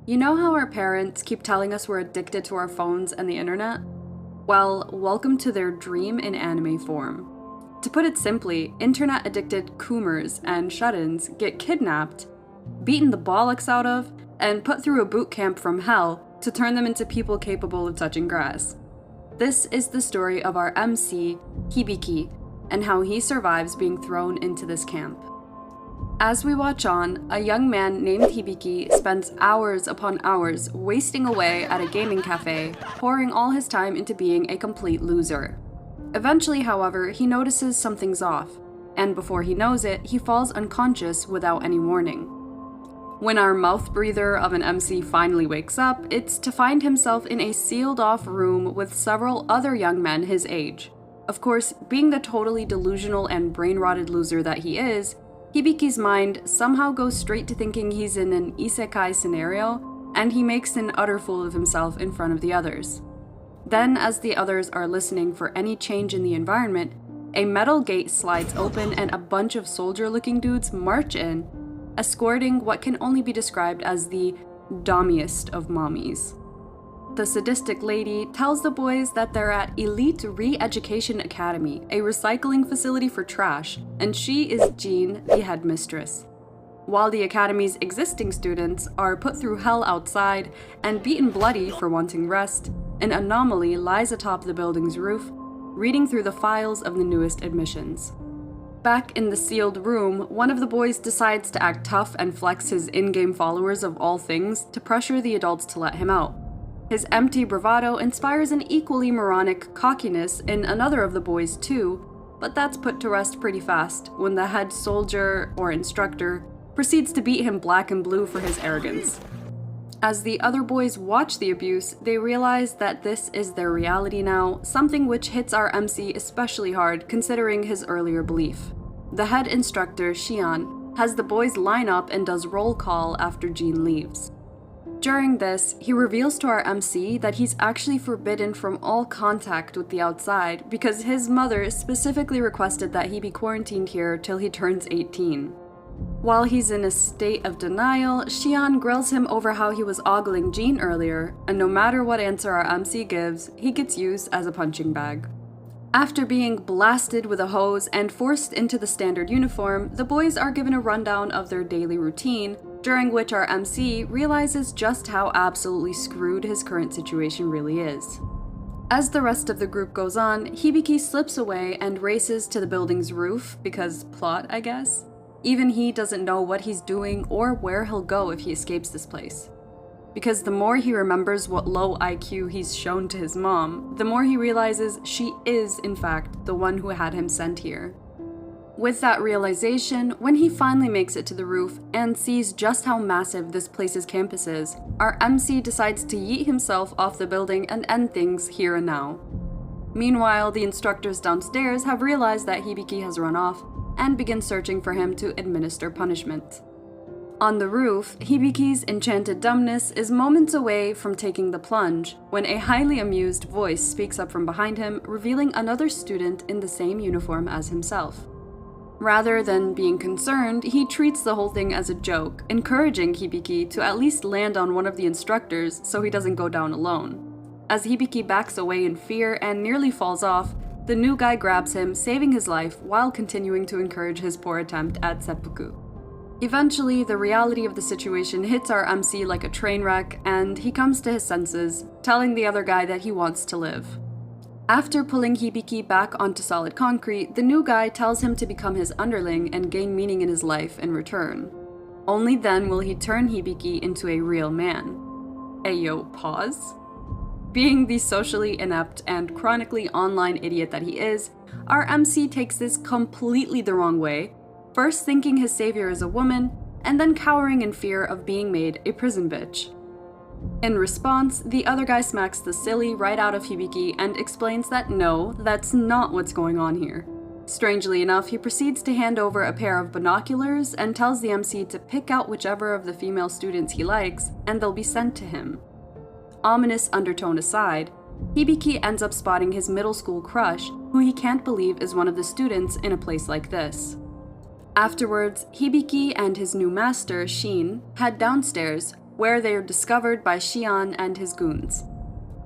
You know how our parents keep telling us we're addicted to our phones and the internet? Well, welcome to their dream in anime form. To put it simply, internet-addicted Coomers and shut-ins get kidnapped, beaten the bollocks out of, and put through a boot camp from hell to turn them into people capable of touching grass. This is the story of our MC, Hibiki, and how he survives being thrown into this camp. As we watch on, a young man named Hibiki spends hours upon hours wasting away at a gaming cafe, pouring all his time into being a complete loser. Eventually, however, he notices something's off, and before he knows it, he falls unconscious without any warning. When our mouth breather of an MC finally wakes up, it's to find himself in a sealed-off room with several other young men his age. Of course, being the totally delusional and brain-rotted loser that he is, Hibiki's mind somehow goes straight to thinking he's in an Isekai scenario, and he makes an utter fool of himself in front of the others. Then, as the others are listening for any change in the environment, a metal gate slides open and a bunch of soldier-looking dudes march in, escorting what can only be described as the dommiest of mommies. The sadistic lady tells the boys that they're at Elite Re-Education Academy, a recycling facility for trash, and she is Jean, the headmistress. While the academy's existing students are put through hell outside and beaten bloody for wanting rest, an anomaly lies atop the building's roof, reading through the files of the newest admissions. Back in the sealed room, one of the boys decides to act tough and flex his in-game followers of all things to pressure the adults to let him out. His empty bravado inspires an equally moronic cockiness in another of the boys too, but that's put to rest pretty fast when the head soldier or instructor proceeds to beat him black and blue for his arrogance. As the other boys watch the abuse, they realize that this is their reality now, something which hits our MC especially hard considering his earlier belief. The head instructor, Shion, has the boys line up and does roll call after Jean leaves. During this, he reveals to our MC that he's actually forbidden from all contact with the outside because his mother specifically requested that he be quarantined here till he turns 18. While he's in a state of denial, Shion grills him over how he was ogling Jean earlier, and no matter what answer our MC gives, he gets used as a punching bag. After being blasted with a hose and forced into the standard uniform, the boys are given a rundown of their daily routine, during which our MC realizes just how absolutely screwed his current situation really is. As the rest of the group goes on, Hibiki slips away and races to the building's roof, because plot, I guess. Even he doesn't know what he's doing or where he'll go if he escapes this place. Because the more he remembers what low IQ he's shown to his mom, the more he realizes she is, in fact, the one who had him sent here. With that realization, when he finally makes it to the roof and sees just how massive this place's campus is, our MC decides to yeet himself off the building and end things here and now. Meanwhile, the instructors downstairs have realized that Hibiki has run off and begin searching for him to administer punishment. On the roof, Hibiki's enchanted dumbness is moments away from taking the plunge when a highly amused voice speaks up from behind him, revealing another student in the same uniform as himself. Rather than being concerned, he treats the whole thing as a joke, encouraging Hibiki to at least land on one of the instructors so he doesn't go down alone. As Hibiki backs away in fear and nearly falls off, the new guy grabs him, saving his life while continuing to encourage his poor attempt at seppuku. Eventually, the reality of the situation hits our MC like a train wreck, and he comes to his senses, telling the other guy that he wants to live. After pulling Hibiki back onto solid concrete, the new guy tells him to become his underling and gain meaning in his life in return. Only then will he turn Hibiki into a real man. Ayo, pause? Being the socially inept and chronically online idiot that he is, our MC takes this completely the wrong way, first thinking his savior is a woman, and then cowering in fear of being made a prison bitch. In response, the other guy smacks the silly right out of Hibiki and explains that no, that's not what's going on here. Strangely enough, he proceeds to hand over a pair of binoculars and tells the MC to pick out whichever of the female students he likes, and they'll be sent to him. Ominous undertone aside, Hibiki ends up spotting his middle school crush, who he can't believe is one of the students in a place like this. Afterwards, Hibiki and his new master, Shin, head downstairs, where they are discovered by Shion and his goons.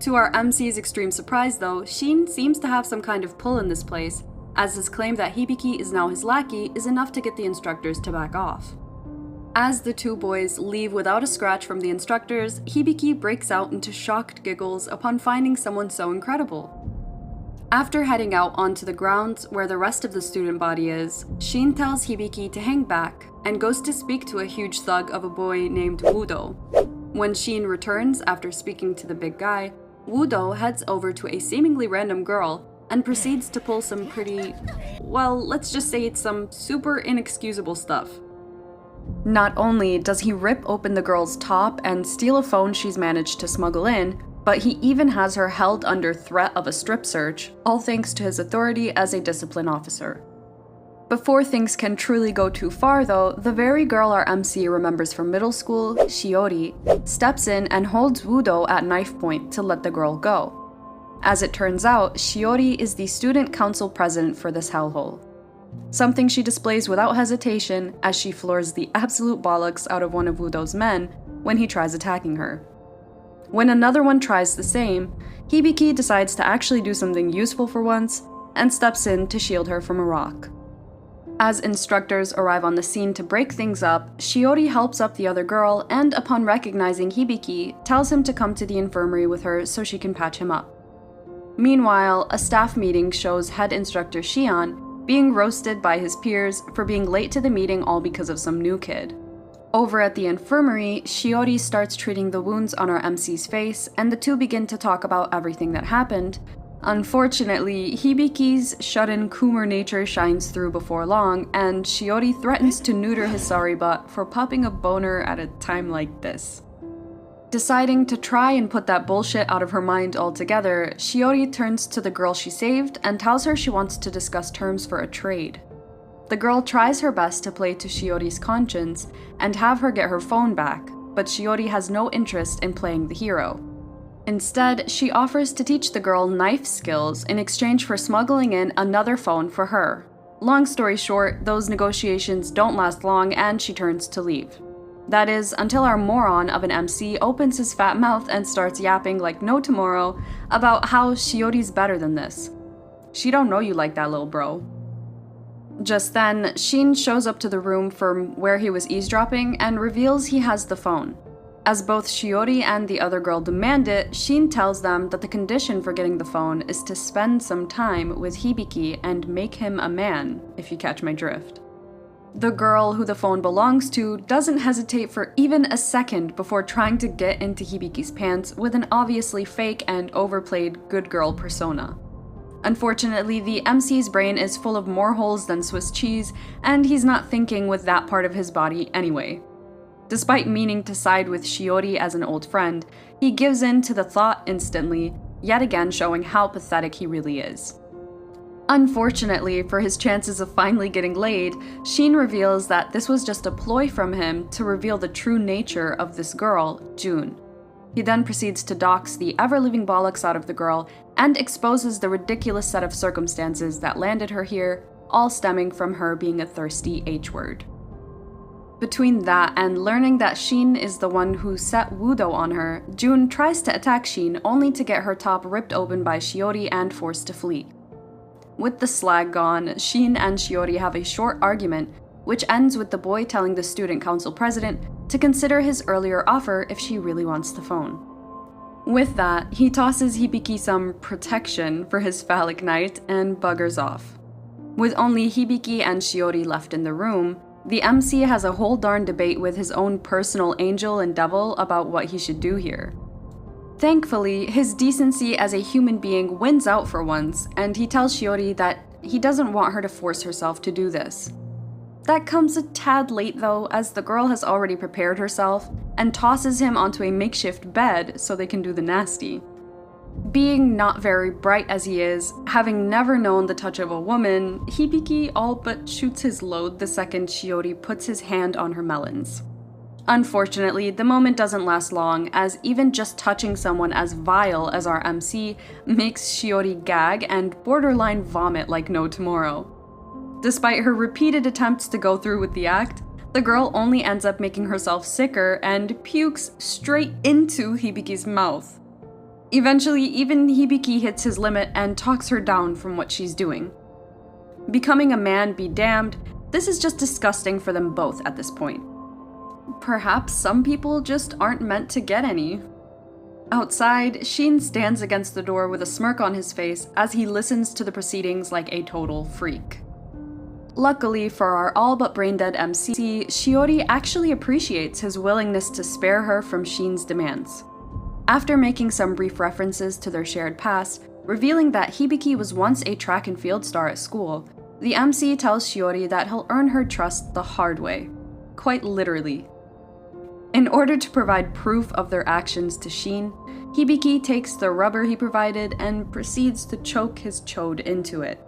To our MC's extreme surprise though, Shin seems to have some kind of pull in this place, as his claim that Hibiki is now his lackey is enough to get the instructors to back off. As the two boys leave without a scratch from the instructors, Hibiki breaks out into shocked giggles upon finding someone so incredible. After heading out onto the grounds where the rest of the student body is, Shin tells Hibiki to hang back and goes to speak to a huge thug of a boy named Wudo. When Shin returns after speaking to the big guy, Wudo heads over to a seemingly random girl and proceeds to pull some pretty, well, let's just say it's some super inexcusable stuff. Not only does he rip open the girl's top and steal a phone she's managed to smuggle in, but he even has her held under threat of a strip search, all thanks to his authority as a discipline officer. Before things can truly go too far though, the very girl our MC remembers from middle school, Shiori, steps in and holds Wudo at knife point to let the girl go. As it turns out, Shiori is the student council president for this hellhole. Something she displays without hesitation as she floors the absolute bollocks out of one of Wudo's men when he tries attacking her. When another one tries the same, Hibiki decides to actually do something useful for once and steps in to shield her from a rock. As instructors arrive on the scene to break things up, Shiori helps up the other girl and, upon recognizing Hibiki, tells him to come to the infirmary with her so she can patch him up. Meanwhile, a staff meeting shows head instructor Shion being roasted by his peers for being late to the meeting all because of some new kid. Over at the infirmary, Shiori starts treating the wounds on our MC's face, and the two begin to talk about everything that happened. Unfortunately, Hibiki's shut-in Coomer nature shines through before long, and Shiori threatens to neuter his sorry butt for popping a boner at a time like this. Deciding to try and put that bullshit out of her mind altogether, Shiori turns to the girl she saved and tells her she wants to discuss terms for a trade. The girl tries her best to play to Shiori's conscience and have her get her phone back, but Shiori has no interest in playing the hero. Instead, she offers to teach the girl knife skills in exchange for smuggling in another phone for her. Long story short, those negotiations don't last long and she turns to leave. That is, until our moron of an MC opens his fat mouth and starts yapping like no tomorrow about how Shiori's better than this. She don't know you like that, little bro. Just then, Shin shows up to the room from where he was eavesdropping and reveals he has the phone. As both Shiori and the other girl demand it, Shin tells them that the condition for getting the phone is to spend some time with Hibiki and make him a man, if you catch my drift. The girl who the phone belongs to doesn't hesitate for even a second before trying to get into Hibiki's pants with an obviously fake and overplayed good girl persona. Unfortunately, the MC's brain is full of more holes than Swiss cheese, and he's not thinking with that part of his body anyway. Despite meaning to side with Shiori as an old friend, he gives in to the thought instantly, yet again showing how pathetic he really is. Unfortunately, for his chances of finally getting laid, Shin reveals that this was just a ploy from him to reveal the true nature of this girl, June. He then proceeds to dox the ever-living bollocks out of the girl and exposes the ridiculous set of circumstances that landed her here, all stemming from her being a thirsty H-word. Between that and learning that Shin is the one who set Wudo on her, June tries to attack Shin only to get her top ripped open by Shiori and forced to flee. With the slag gone, Shin and Shiori have a short argument, which ends with the boy telling the student council president to consider his earlier offer if she really wants the phone. With that, he tosses Hibiki some protection for his phallic night and buggers off. With only Hibiki and Shiori left in the room, the MC has a whole darn debate with his own personal angel and devil about what he should do here. Thankfully, his decency as a human being wins out for once, and he tells Shiori that he doesn't want her to force herself to do this. That comes a tad late though, as the girl has already prepared herself and tosses him onto a makeshift bed so they can do the nasty. Being not very bright as he is, having never known the touch of a woman, Hibiki all but shoots his load the second Shiori puts his hand on her melons. Unfortunately, the moment doesn't last long, as even just touching someone as vile as our MC makes Shiori gag and borderline vomit like no tomorrow. Despite her repeated attempts to go through with the act, The girl only ends up making herself sicker and pukes straight into Hibiki's mouth. Eventually, even Hibiki hits his limit and talks her down from what she's doing. Becoming a man be damned, this is just disgusting for them both at this point. Perhaps some people just aren't meant to get any. Outside, Shin stands against the door with a smirk on his face as he listens to the proceedings like a total freak. Luckily for our all but brain-dead MC, Shiori actually appreciates his willingness to spare her from Shin's demands. After making some brief references to their shared past, revealing that Hibiki was once a track and field star at school, the MC tells Shiori that he'll earn her trust the hard way. Quite literally. In order to provide proof of their actions to Shin, Hibiki takes the rubber he provided and proceeds to choke his chode into it.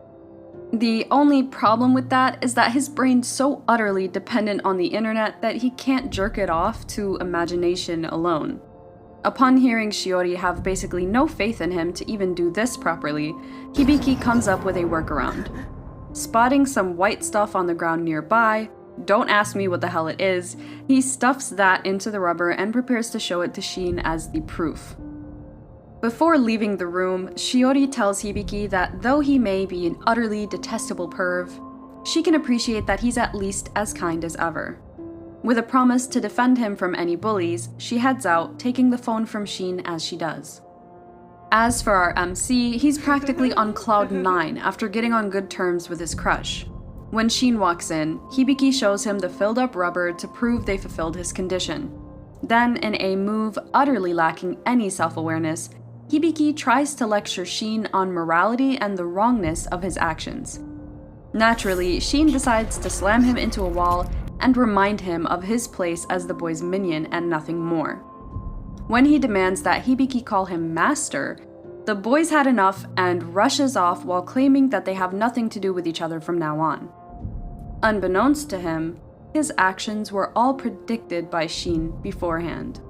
The only problem with that is that his brain's so utterly dependent on the internet that he can't jerk it off to imagination alone. Upon hearing Shiori have basically no faith in him to even do this properly, Hibiki comes up with a workaround. Spotting some white stuff on the ground nearby, don't ask me what the hell it is, he stuffs that into the rubber and prepares to show it to Shin as the proof. Before leaving the room, Shiori tells Hibiki that though he may be an utterly detestable perv, she can appreciate that he's at least as kind as ever. With a promise to defend him from any bullies, she heads out, taking the phone from Shin as she does. As for our MC, he's practically on cloud 9 after getting on good terms with his crush. When Shin walks in, Hibiki shows him the filled up rubber to prove they fulfilled his condition. Then, in a move utterly lacking any self-awareness, Hibiki tries to lecture Shin on morality and the wrongness of his actions. Naturally, Shin decides to slam him into a wall and remind him of his place as the boy's minion and nothing more. When he demands that Hibiki call him master, the boy's had enough and rushes off while claiming that they have nothing to do with each other from now on. Unbeknownst to him, his actions were all predicted by Shin beforehand.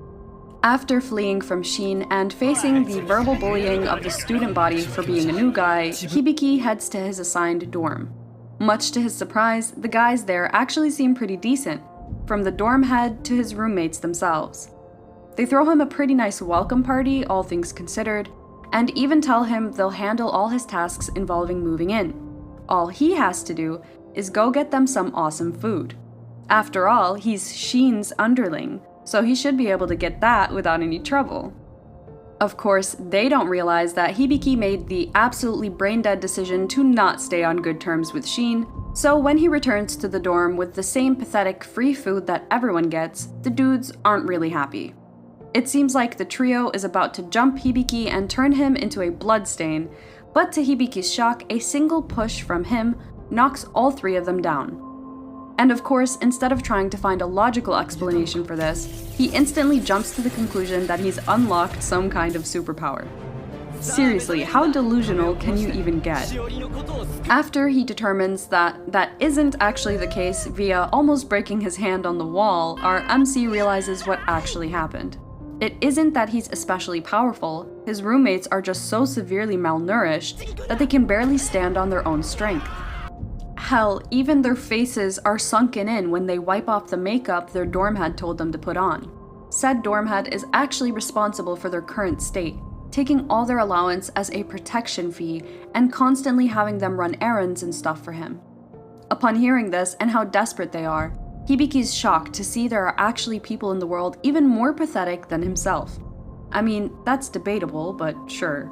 After fleeing from Shin and facing the verbal bullying of the student body for being a new guy, Hibiki heads to his assigned dorm. Much to his surprise, the guys there actually seem pretty decent, from the dorm head to his roommates themselves. They throw him a pretty nice welcome party, all things considered, and even tell him they'll handle all his tasks involving moving in. All he has to do is go get them some awesome food. After all, he's Shin's underling, so he should be able to get that without any trouble. Of course, they don't realize that Hibiki made the absolutely brain-dead decision to not stay on good terms with Shin, so when he returns to the dorm with the same pathetic free food that everyone gets, the dudes aren't really happy. It seems like the trio is about to jump Hibiki and turn him into a bloodstain, but to Hibiki's shock, a single push from him knocks all three of them down. And of course, instead of trying to find a logical explanation for this, he instantly jumps to the conclusion that he's unlocked some kind of superpower. Seriously, how delusional can you even get? After he determines that that isn't actually the case via almost breaking his hand on the wall, our MC realizes what actually happened. It isn't that he's especially powerful, his roommates are just so severely malnourished that they can barely stand on their own strength. Hell, even their faces are sunken in when they wipe off the makeup their dorm head told them to put on. Said dorm head is actually responsible for their current state, taking all their allowance as a protection fee and constantly having them run errands and stuff for him. Upon hearing this and how desperate they are, Hibiki's shocked to see there are actually people in the world even more pathetic than himself. I mean, that's debatable, but sure.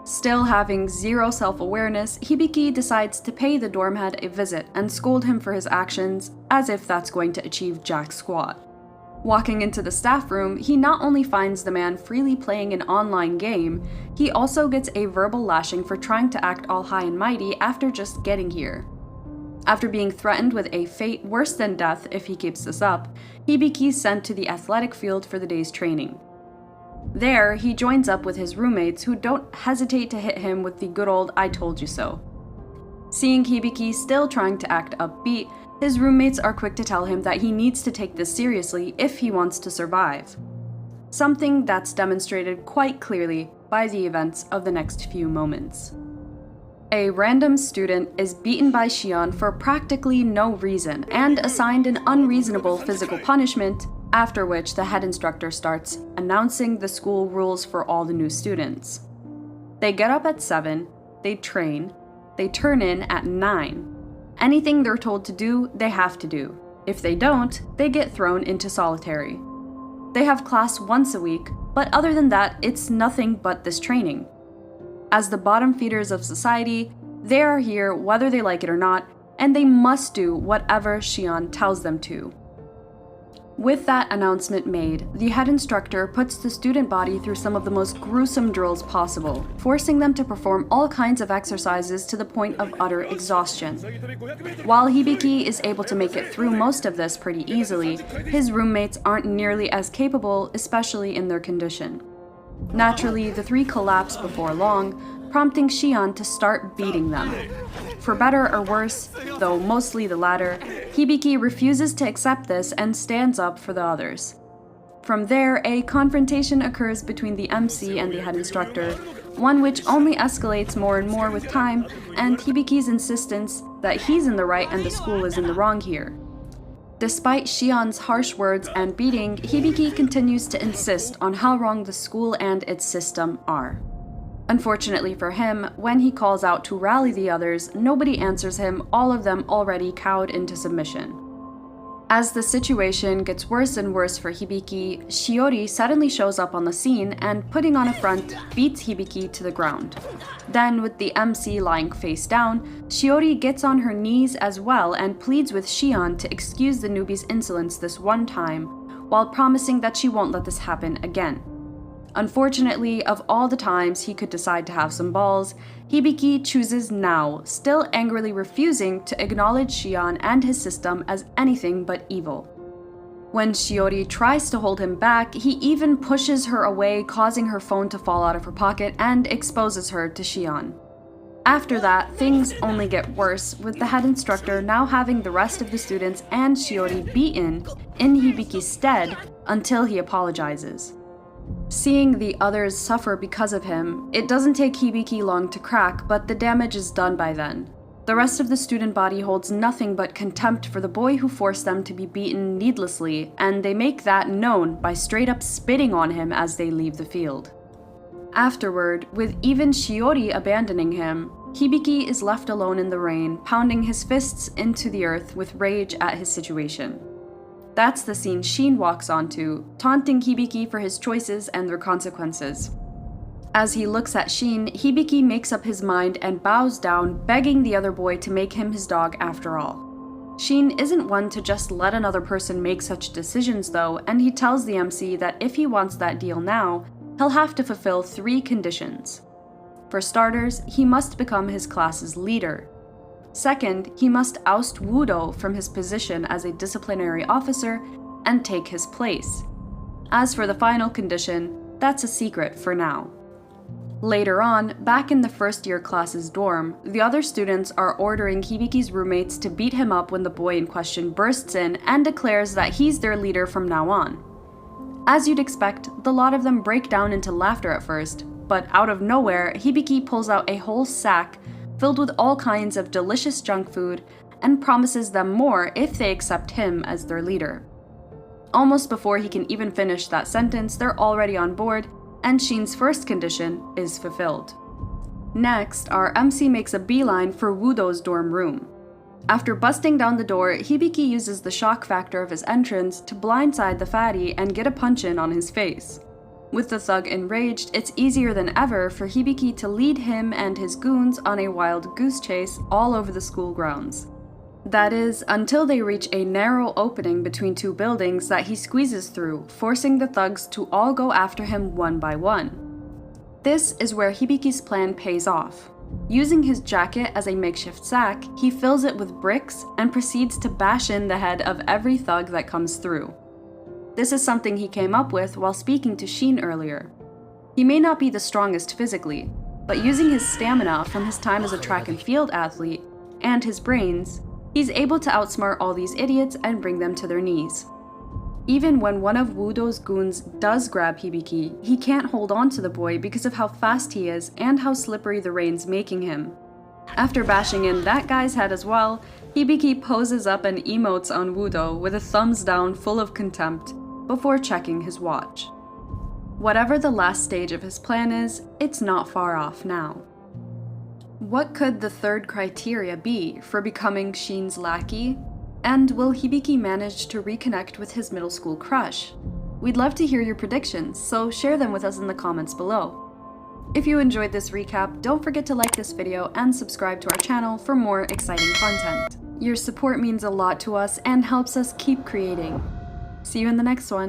Still having zero self-awareness, Hibiki decides to pay the dorm head a visit and scold him for his actions, as if that's going to achieve jack squat. Walking into the staff room, he not only finds the man freely playing an online game, he also gets a verbal lashing for trying to act all high and mighty after just getting here. After being threatened with a fate worse than death if he keeps this up, Hibiki's sent to the athletic field for the day's training. There, he joins up with his roommates who don't hesitate to hit him with the good old "I told you so." Seeing Hibiki still trying to act upbeat, his roommates are quick to tell him that he needs to take this seriously if he wants to survive. Something that's demonstrated quite clearly by the events of the next few moments. A random student is beaten by Shion for practically no reason and assigned an unreasonable physical punishment, after which the head instructor starts announcing the school rules for all the new students. They get up at 7, they train, they turn in at 9. Anything they're told to do, they have to do. If they don't, they get thrown into solitary. They have class once a week, but other than that, it's nothing but this training. As the bottom feeders of society, they are here whether they like it or not, and they must do whatever Shion tells them to. With that announcement made, the head instructor puts the student body through some of the most gruesome drills possible, forcing them to perform all kinds of exercises to the point of utter exhaustion. While Hibiki is able to make it through most of this pretty easily, his roommates aren't nearly as capable, especially in their condition. Naturally, the three collapse before long, prompting Shion to start beating them. For better or worse, though mostly the latter, Hibiki refuses to accept this and stands up for the others. From there, a confrontation occurs between the MC and the head instructor, one which only escalates more and more with time, and Hibiki's insistence that he's in the right and the school is in the wrong here. Despite Shion's harsh words and beating, Hibiki continues to insist on how wrong the school and its system are. Unfortunately for him, when he calls out to rally the others, nobody answers him, all of them already cowed into submission. As the situation gets worse and worse for Hibiki, Shiori suddenly shows up on the scene and, putting on a front, beats Hibiki to the ground. Then, with the MC lying face down, Shiori gets on her knees as well and pleads with Shion to excuse the newbie's insolence this one time, while promising that she won't let this happen again. Unfortunately, of all the times he could decide to have some balls, Hibiki chooses now, still angrily refusing to acknowledge Shion and his system as anything but evil. When Shiori tries to hold him back, he even pushes her away, causing her phone to fall out of her pocket and exposes her to Shion. After that, things only get worse, with the head instructor now having the rest of the students and Shiori beaten in Hibiki's stead until he apologizes. Seeing the others suffer because of him, it doesn't take Hibiki long to crack, but the damage is done by then. The rest of the student body holds nothing but contempt for the boy who forced them to be beaten needlessly, and they make that known by straight up spitting on him as they leave the field. Afterward, with even Shiori abandoning him, Hibiki is left alone in the rain, pounding his fists into the earth with rage at his situation. That's the scene Shin walks onto, taunting Hibiki for his choices and their consequences. As he looks at Shin, Hibiki makes up his mind and bows down, begging the other boy to make him his dog after all. Shin isn't one to just let another person make such decisions though, and he tells the MC that if he wants that deal now, he'll have to fulfill 3 conditions. For starters, he must become his class's leader. Second, he must oust Wudo from his position as a disciplinary officer and take his place. As for the final condition, that's a secret for now. Later on, back in the first-year class's dorm, the other students are ordering Hibiki's roommates to beat him up when the boy in question bursts in and declares that he's their leader from now on. As you'd expect, the lot of them break down into laughter at first, but out of nowhere, Hibiki pulls out a whole sack filled with all kinds of delicious junk food, and promises them more if they accept him as their leader. Almost before he can even finish that sentence, they're already on board, and Shin's first condition is fulfilled. Next, our MC makes a beeline for Wudo's dorm room. After busting down the door, Hibiki uses the shock factor of his entrance to blindside the fatty and get a punch-in on his face. With the thug enraged, it's easier than ever for Hibiki to lead him and his goons on a wild goose chase all over the school grounds. That is, until they reach a narrow opening between 2 buildings that he squeezes through, forcing the thugs to all go after him one by one. This is where Hibiki's plan pays off. Using his jacket as a makeshift sack, he fills it with bricks and proceeds to bash in the head of every thug that comes through. This is something he came up with while speaking to Shin earlier. He may not be the strongest physically, but using his stamina from his time as a track and field athlete, and his brains, he's able to outsmart all these idiots and bring them to their knees. Even when one of Wudo's goons does grab Hibiki, he can't hold on to the boy because of how fast he is and how slippery the rain's making him. After bashing in that guy's head as well, Hibiki poses up and emotes on Wudo with a thumbs down full of contempt before checking his watch. Whatever the last stage of his plan is, it's not far off now. What could the third criteria be for becoming Shin's lackey? And will Hibiki manage to reconnect with his middle school crush? We'd love to hear your predictions, so share them with us in the comments below. If you enjoyed this recap, don't forget to like this video and subscribe to our channel for more exciting content. Your support means a lot to us and helps us keep creating. See you in the next one.